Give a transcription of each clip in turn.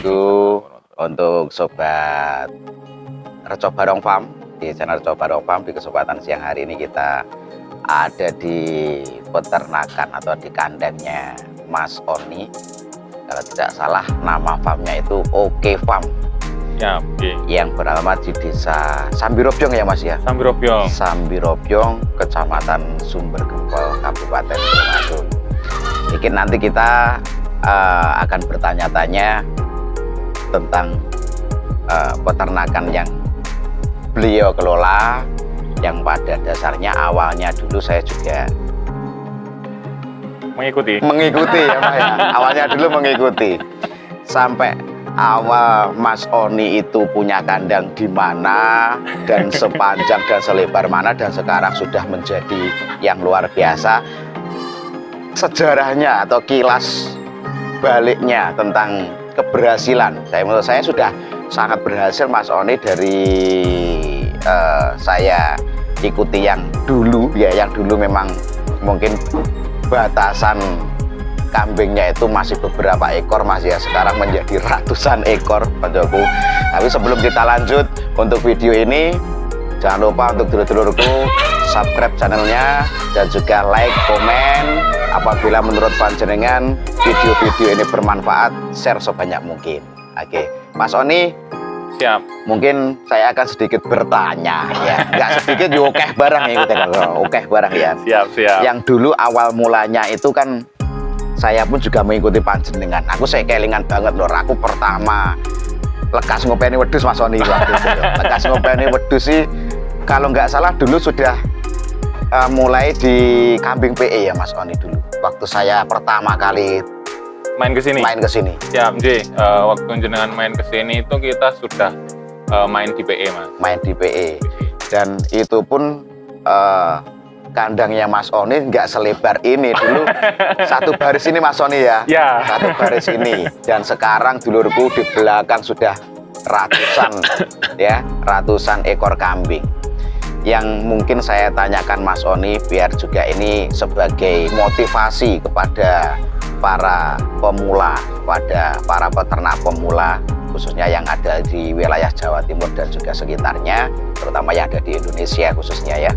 Assalamualaikum untuk sobat Reco Barong Farm di channel Reco Barong Farm. Di kesempatan siang hari ini kita ada di peternakan atau di kandangnya Mas Oni. Kalau tidak salah nama farmnya itu Oke Farm. Ya, okay. Yang beralamat di desa Sambirobyong ya Mas ya? Sambirobyong. Sambirobyong, Kecamatan Sumbergempol, Kabupaten Tulungagung. Mungkin nanti kita akan bertanya-tanya tentang peternakan yang beliau kelola, yang pada dasarnya awalnya dulu saya juga mengikuti ya Pak ya. Awalnya dulu mengikuti sampai awal Mas Oni itu punya kandang di mana dan sepanjang dan selebar mana, dan sekarang sudah menjadi yang luar biasa. Sejarahnya atau kilas baliknya tentang keberhasilan, menurut saya sudah sangat berhasil Mas Oni. Dari saya ikuti yang dulu ya, yang dulu memang mungkin batasan kambingnya itu masih beberapa ekor Mas ya, sekarang menjadi ratusan ekor Pak Joko. Tapi sebelum kita lanjut untuk video ini, jangan lupa untuk dulur-dulurku subscribe channelnya dan juga like, komen. Apabila menurut panjenengan video-video ini bermanfaat, share sebanyak mungkin. Oke, Mas Oni, siap. Mungkin saya akan sedikit bertanya ya, nggak sedikit ya, oke barang ya, oke barang ya. Siap. Yang dulu awal mulanya itu kan saya pun juga mengikuti panjenengan. Aku saya kelingan banget loh, aku pertama lekas ngopeni wedhus Mas Oni waktu itu. Lekas ngopeni wedhus sih, kalau nggak salah dulu sudah mulai di kambing PE ya Mas Oni dulu. Waktu saya pertama kali main ke sini. Siap, J. Waktu jenengan main ke sini itu kita sudah main di PE, Mas. Main di PE. Dan itu pun kandangnya Mas Oni nggak selebar ini dulu. Satu baris ini Mas Oni ya. Ya. Satu baris ini. Dan sekarang dulurku di belakang sudah ratusan ekor kambing. Yang mungkin saya tanyakan Mas Oni biar juga ini sebagai motivasi kepada para pemula, pada para peternak pemula khususnya yang ada di wilayah Jawa Timur dan juga sekitarnya, terutama yang ada di Indonesia khususnya ya.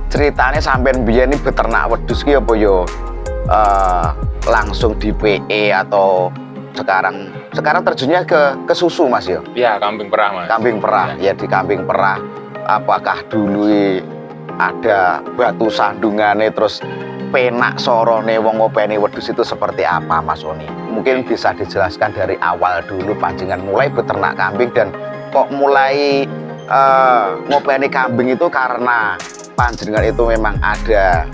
Ceritanya sampean biyen ini beternak wedhus ki apa yo langsung di PE atau sekarang terjunnya ke susu Mas yo? Iya, kambing perah Mas. Kambing perah ya, di kambing perah. Apakah dulu ada batu sandungannya terus penak sorone wong ngopeni wedhus itu seperti apa Mas Oni? Mungkin bisa dijelaskan dari awal dulu panjenengan mulai beternak kambing dan kok mulai ngopeni kambing itu karena panjenengan itu memang ada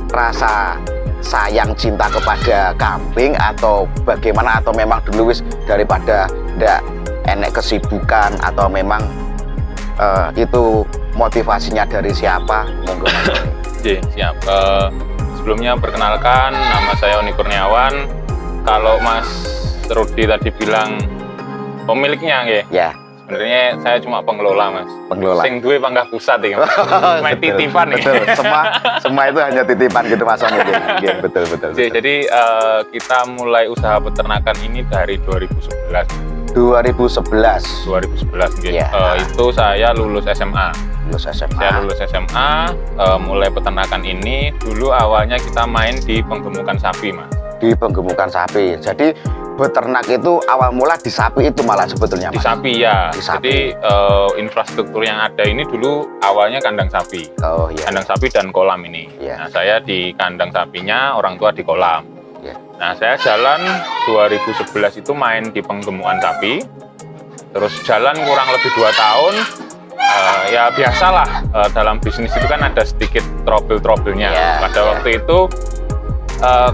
rasa sayang cinta kepada kambing atau bagaimana, atau memang dulu wis daripada ndak enek kesibukan, atau memang itu motivasinya dari siapa? Monggo Mas Oni. Oke, siap. Sebelumnya perkenalkan, nama saya Oni Kurniawan. Kalau Mas Rudi tadi bilang pemiliknya nggih. Ya. Sebenarnya saya cuma pengelola Mas. Pengelola. Sing duwe panggah pusat ya. Main titipan nih. Betul. Semua itu hanya titipan gitu Mas Oni. Betul. Jadi kita mulai usaha peternakan ini dari 2011. 2011 gitu. Ya. Itu saya lulus SMA. Saya lulus SMA, mulai peternakan ini dulu awalnya kita main di penggemukan sapi Mas. Di penggemukan sapi. Jadi beternak itu awal mula di sapi itu malah sebetulnya Mas. Di sapi ya. Di sapi. Jadi infrastruktur yang ada ini dulu awalnya kandang sapi. Oh iya. Kandang sapi dan kolam ini. Ya. Nah, saya di kandang sapinya, orang tua di kolam. Ya. Nah, saya jalan 2011 itu main di penggemukan sapi. Terus jalan kurang lebih 2 tahun. Ya biasalah, dalam bisnis itu kan ada sedikit trouble-troublenya. Pada waktu itu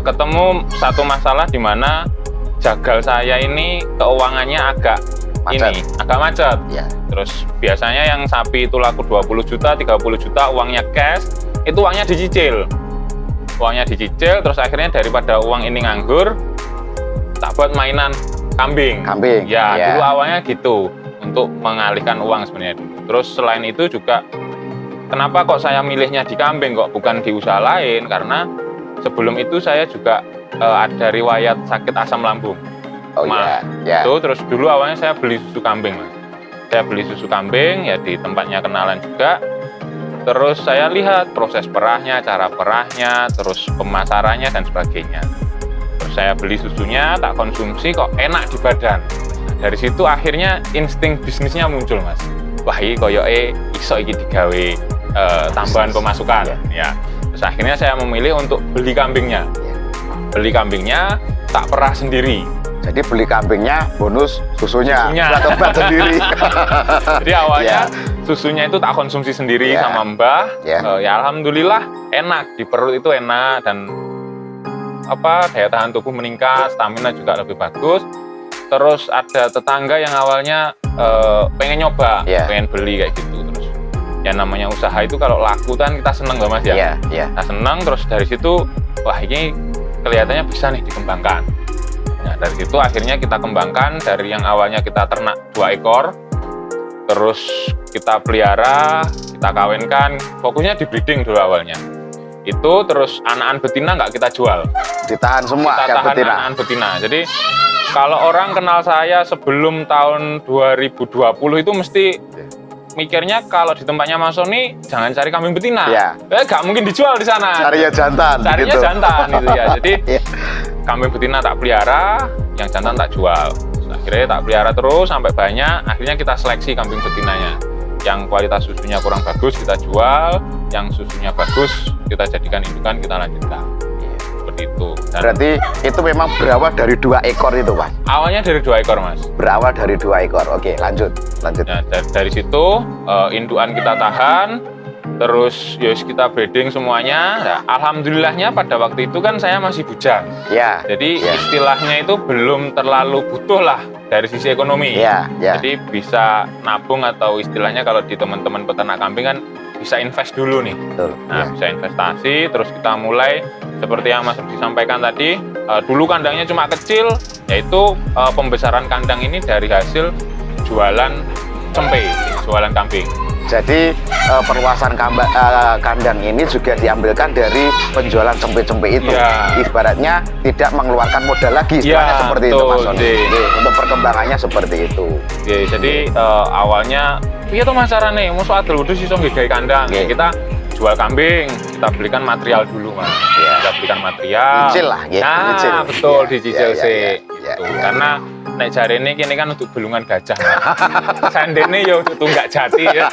ketemu satu masalah di mana jagal saya ini keuangannya agak macet. Ya. Terus biasanya yang sapi itu laku 20 juta, 30 juta uangnya cash, itu uangnya dicicil. Terus akhirnya daripada uang ini nganggur, tak buat mainan kambing. Ya, dulu awalnya gitu, untuk mengalihkan uang sebenarnya. Terus selain itu juga, kenapa kok saya milihnya di kambing kok bukan di usaha lain? Karena sebelum itu saya juga ada riwayat sakit asam lambung. Oh iya, ya. Itu terus dulu awalnya saya beli susu kambing, Mas. Saya beli susu kambing ya di tempatnya kenalan juga. Terus saya lihat proses perahnya, cara perahnya, terus pemasarannya dan sebagainya. Terus saya beli susunya, tak konsumsi kok enak di badan. Nah, dari situ akhirnya insting bisnisnya muncul, Mas. Wah, ini koyoke iso iki digawe tambahan pemasukan. Ya. Terus akhirnya saya memilih untuk beli kambingnya. Beli kambingnya, tak perah sendiri. Jadi beli kambingnya, bonus susunya. Atau obat sendiri. Jadi awalnya susunya itu tak konsumsi sendiri sama Mbah. Ya alhamdulillah enak, di perut itu enak dan daya tahan tubuh meningkat, stamina juga lebih bagus. Terus ada tetangga yang awalnya pengen nyoba, pengen beli kayak gitu. Terus ya namanya usaha itu kalau laku kan kita seneng loh, Mas ya. Kita seneng, terus dari situ wah ini kelihatannya bisa nih dikembangkan. Nah, dari situ akhirnya kita kembangkan dari yang awalnya kita ternak 2 ekor, terus kita pelihara, kita kawinkan, fokusnya di breeding dulu awalnya. Itu terus anakan betina nggak kita jual. Ditahan semua, kita tahan anakan betina. Jadi kalau orang kenal saya sebelum tahun 2020 itu mesti mikirnya kalau di tempatnya Mas Sony jangan cari kambing betina. Nggak mungkin dijual di sana. Carinya jantan. Carinya gitu. Jantan gitu ya. Jadi kambing betina tak pelihara, yang jantan tak jual. Terus akhirnya tak pelihara terus sampai banyak. Akhirnya kita seleksi kambing betinanya. Yang kualitas susunya kurang bagus kita jual, yang susunya bagus kita jadikan indukan, kita lanjutkan. Seperti itu. Dan berarti itu memang berawal dari 2 ekor itu, Mas? Awalnya dari 2 ekor, Mas. Berawal dari 2 ekor. Oke, lanjut. Nah, dari situ indukan kita tahan, terus yos kita breeding semuanya. Nah, alhamdulillahnya pada waktu itu kan saya masih bujang. Jadi istilahnya itu belum terlalu butuh lah dari sisi ekonomi. Jadi bisa nabung atau istilahnya kalau di teman-teman peternak kambing kan bisa invest dulu nih. Bisa investasi, terus kita mulai seperti yang Mas Rudi sampaikan tadi. Dulu kandangnya cuma kecil, yaitu pembesaran kandang ini dari hasil jualan cempe, jualan kambing. Jadi perluasan kandang ini juga diambilkan dari penjualan cempe-cempe itu. Ibaratnya tidak mengeluarkan modal lagi, istilahnya seperti itu, Mas Sony. Untuk perkembangannya seperti itu. Jadi awalnya iya tuh Mas carane, mau soal wedhus iso nggawe kandang. Kita jual kambing, kita belikan material dulu, Mas. Kita belikan material. Cicil lah, Nah, betul dicicil sih. Karena nek jarene kene kan untuk belungan gajah. Sandene ya untuk tunggak jati ya.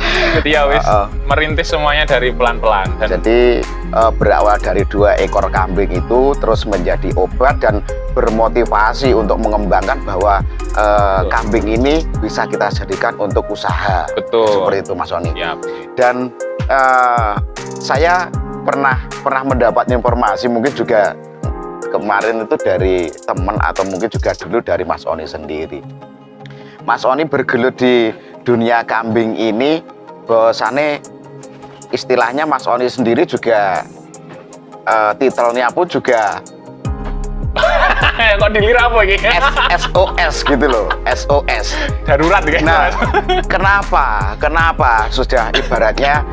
Jadi ya wis merintis semuanya dari pelan-pelan. Jadi berawal dari 2 ekor kambing itu terus menjadi obat dan bermotivasi untuk mengembangkan bahwa kambing ini bisa kita jadikan untuk usaha. Seperti itu, Mas Sony. Dan saya pernah mendapat informasi mungkin juga kemarin itu dari teman atau mungkin juga dulu dari Mas Oni sendiri. Mas Oni bergelut di dunia kambing ini, bahwasannya istilahnya Mas Oni sendiri juga titelnya pun juga kok dilihat apa ini? SOS gitu loh, SOS. Darurat gitu. Nah, kenapa sudah ibaratnya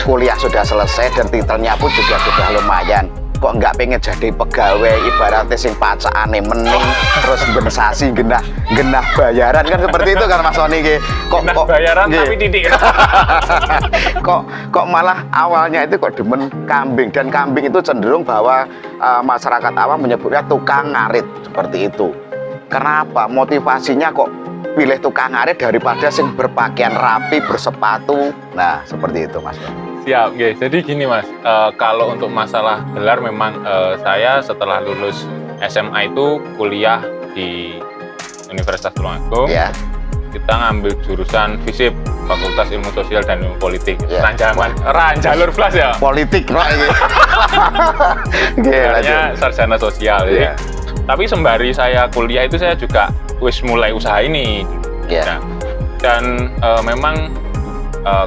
kuliah sudah selesai dan titelnya pun juga sudah lumayan, kok nggak pengen jadi pegawai ibaratnya sing pacakane mening terus bensasi genah bayaran kan seperti itu kan Mas Sony kok bayaran tapi titik kok malah awalnya itu kok demen kambing, dan kambing itu cenderung bahwa masyarakat awam menyebutnya tukang ngarit seperti itu. Kenapa motivasinya kok pilih tukang ngarit daripada sing berpakaian rapi bersepatu? Nah seperti itu, Mas. Siap, guys. Jadi gini, Mas, kalau untuk masalah gelar memang saya setelah lulus SMA itu kuliah di Universitas Tulungagung. Kita ngambil jurusan FISIP, Fakultas Ilmu Sosial dan Ilmu Politik. Jalur plus ya. Politik, Gelarnya sarjana sosial. Tapi sembari saya kuliah itu saya juga mulai usaha ini. Nah, dan memang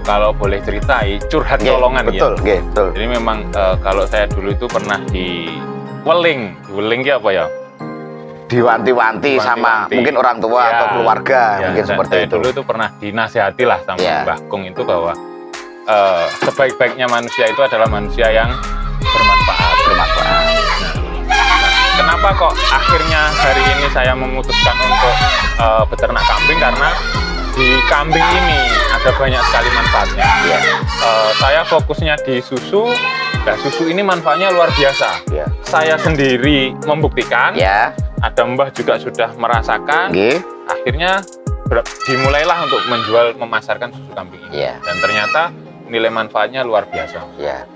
kalau boleh ceritai curhat colongan betul. Jadi memang kalau saya dulu itu pernah di weling apa ya? Diwanti-wanti sama mungkin orang tua atau keluarga mungkin seperti itu. Dulu itu pernah dinasihati lah sama Mbah Kung itu bahwa sebaik-baiknya manusia itu adalah manusia yang bermanfaat. bermanfaat. Kenapa kok akhirnya hari ini saya memutuskan untuk beternak kambing? Karena di kambing ini ada banyak sekali manfaatnya. Ya. Saya fokusnya di susu. Nah, susu ini manfaatnya luar biasa. Ya. Saya sendiri membuktikan. Ya. Ada mbah juga sudah merasakan. Nggih. Akhirnya dimulailah untuk menjual, memasarkan susu kambing ini. Ya. Dan ternyata nilai manfaatnya luar biasa. Ya.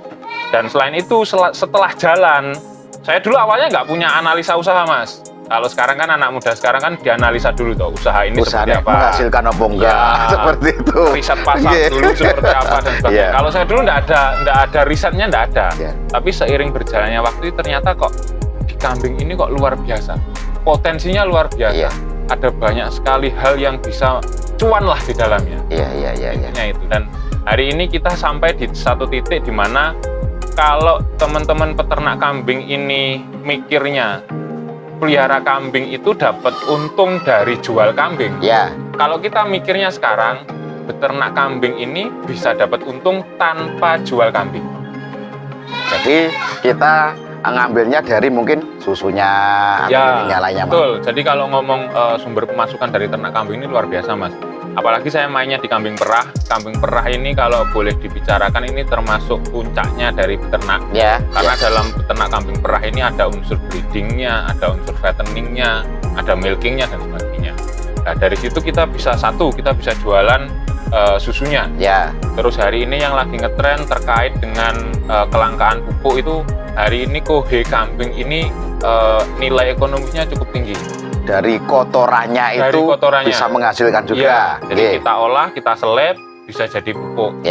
Dan selain itu, setelah jalan, saya dulu awalnya nggak punya analisa usaha, Mas. Kalau sekarang kan anak muda sekarang kan dianalisa dulu tuh, usaha ini seperti apa, menghasilkan apa enggak, ya, seperti itu. riset pasar dulu seperti apa dan sebagainya. Yeah. Kalau saya dulu nggak ada risetnya, nggak ada. Yeah. Tapi seiring berjalannya waktu ternyata kok di kambing ini kok luar biasa, potensinya luar biasa. Yeah. Ada banyak sekali hal yang bisa cuan lah di dalamnya. Iya. Intinya itu. Dan hari ini kita sampai di satu titik di mana kalau teman-teman peternak kambing ini mikirnya pelihara kambing itu dapat untung dari jual kambing. Ya. Kalau kita mikirnya sekarang, beternak kambing ini bisa dapat untung tanpa jual kambing. Jadi kita ngambilnya dari mungkin susunya atau yang lainnya. Betul. Jadi kalau ngomong sumber pemasukan dari ternak kambing ini luar biasa, Mas. Apalagi saya mainnya di kambing perah. Kambing perah ini kalau boleh dibicarakan ini termasuk puncaknya dari beternak. Ya. Karena dalam beternak kambing perah ini ada unsur breedingnya, ada unsur fatteningnya, ada milkingnya dan sebagainya. Nah dari situ kita bisa jualan susunya. Ya. Terus hari ini yang lagi ngetren terkait dengan kelangkaan pupuk itu, hari ini kohe kambing ini nilai ekonomisnya cukup tinggi. Dari kotorannya itu bisa menghasilkan juga. Iya, jadi kita olah, kita seleb, bisa jadi pupuk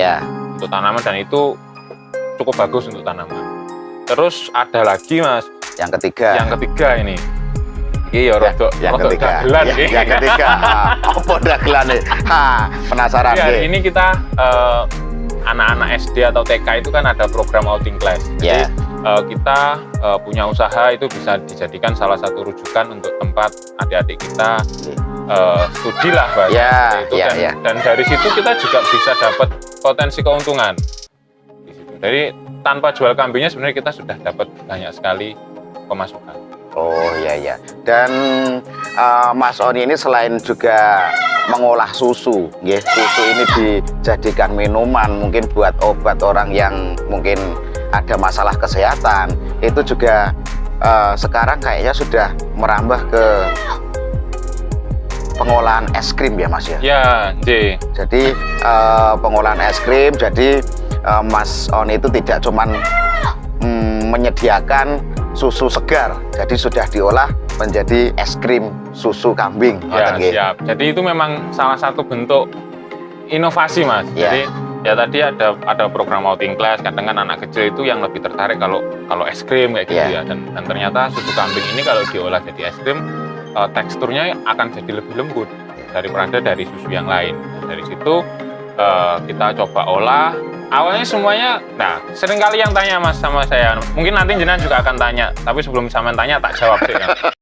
untuk tanaman dan itu cukup bagus untuk tanaman. Terus ada lagi, Mas. Yang ketiga ini. Iya, rodok dagelan. Yang ketiga. Apa dagelane? Penasaran. Hari ini kita anak-anak SD atau TK itu kan ada program outing class. Jadi kita punya usaha itu bisa dijadikan salah satu rujukan untuk tempat adik-adik kita studi lah bahasa itu dan dari situ kita juga bisa dapat potensi keuntungan di situ. Jadi tanpa jual kambingnya sebenarnya kita sudah dapat banyak sekali pemasukan. Oh iya. Dan Mas Oni ini selain juga mengolah susu, susu ini dijadikan minuman, mungkin buat obat orang yang mungkin ada masalah kesehatan, itu juga sekarang kayaknya sudah merambah ke pengolahan es krim ya, Mas ya? Ya, J. Jadi pengolahan es krim, jadi Mas Oni itu tidak cuman menyediakan susu segar, jadi sudah diolah menjadi es krim susu kambing. Ya, siap. Jadi itu memang salah satu bentuk inovasi, Mas. Jadi ya tadi ada program outing class, kadang kan anak kecil itu yang lebih tertarik kalau es krim kayak gitu ya. Dan ternyata susu kambing ini kalau diolah jadi es krim, teksturnya akan jadi lebih lembut daripada dari susu yang lain. Dari situ kita coba olah. Awalnya semuanya, sering kali yang tanya Mas sama saya, mungkin nanti jenengan juga akan tanya, tapi sebelum sampean tanya tak jawab sih.